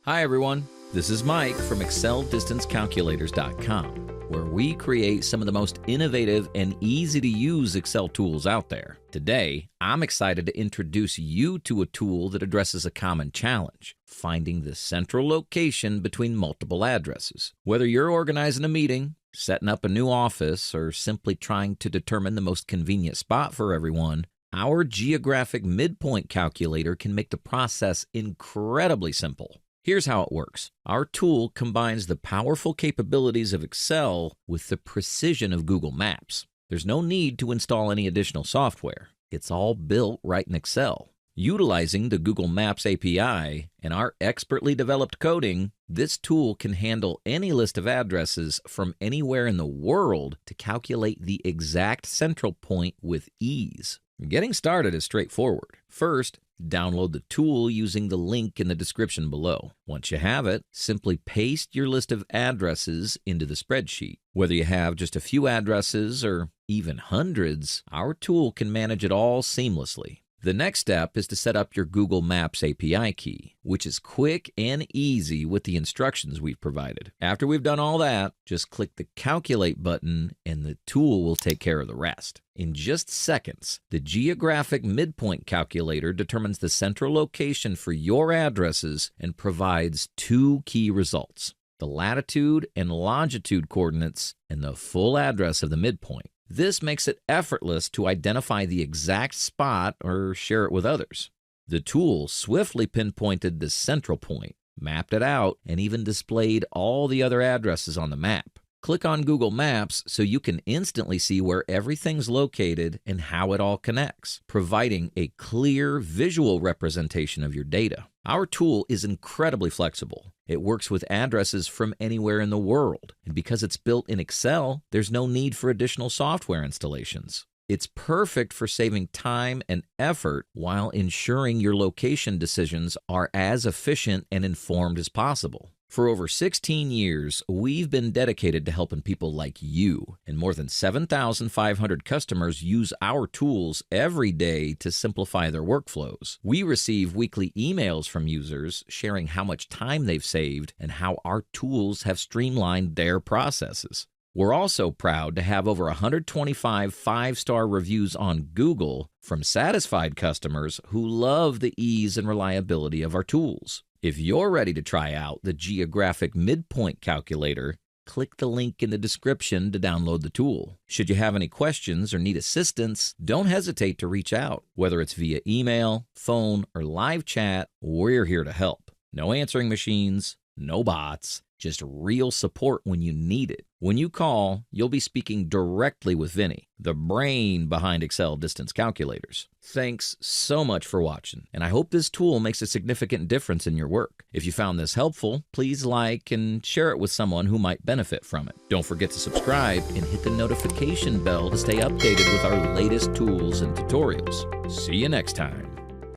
Hi everyone, this is Mike from ExcelDistanceCalculators.com, where we create some of the most innovative and easy to use Excel tools out there. Today, I'm excited to introduce you to a tool that addresses a common challenge, finding the central location between multiple addresses. Whether you're organizing a meeting, setting up a new office, or simply trying to determine the most convenient spot for everyone, our Geographic Midpoint Calculator can make the process incredibly simple. Here's how it works. Our tool combines the powerful capabilities of Excel with the precision of Google Maps. There's no need to install any additional software. It's all built right in Excel. Utilizing the Google Maps API and our expertly developed coding, this tool can handle any list of addresses from anywhere in the world to calculate the exact central point with ease. Getting started is straightforward. First, download the tool using the link in the description below. Once you have it, simply paste your list of addresses into the spreadsheet. Whether you have just a few addresses or even hundreds, our tool can manage it all seamlessly. The next step is to set up your Google Maps API key, which is quick and easy with the instructions we've provided. After we've done all that, just click the Calculate button and the tool will take care of the rest. In just seconds, the Geographic Midpoint Calculator determines the central location for your addresses and provides two key results: the latitude and longitude coordinates and the full address of the midpoint. This makes it effortless to identify the exact spot or share it with others. The tool swiftly pinpointed the central point, mapped it out, and even displayed all the other addresses on the map. Click on Google Maps so you can instantly see where everything's located and how it all connects, providing a clear visual representation of your data. Our tool is incredibly flexible. It works with addresses from anywhere in the world, and because it's built in Excel, there's no need for additional software installations. It's perfect for saving time and effort while ensuring your location decisions are as efficient and informed as possible. For over 16 years, we've been dedicated to helping people like you, and more than 7,500 customers use our tools every day to simplify their workflows. We receive weekly emails from users sharing how much time they've saved and how our tools have streamlined their processes. We're also proud to have over 125 five-star reviews on Google from satisfied customers who love the ease and reliability of our tools. If you're ready to try out the Geographic Midpoint Calculator, click the link in the description to download the tool. Should you have any questions or need assistance, don't hesitate to reach out. Whether it's via email, phone, or live chat, we're here to help. No answering machines, no bots, just real support when you need it. When you call, you'll be speaking directly with Vinny, the brain behind Excel distance calculators. Thanks so much for watching, and I hope this tool makes a significant difference in your work. If you found this helpful, please like and share it with someone who might benefit from it. Don't forget to subscribe and hit the notification bell to stay updated with our latest tools and tutorials. See you next time.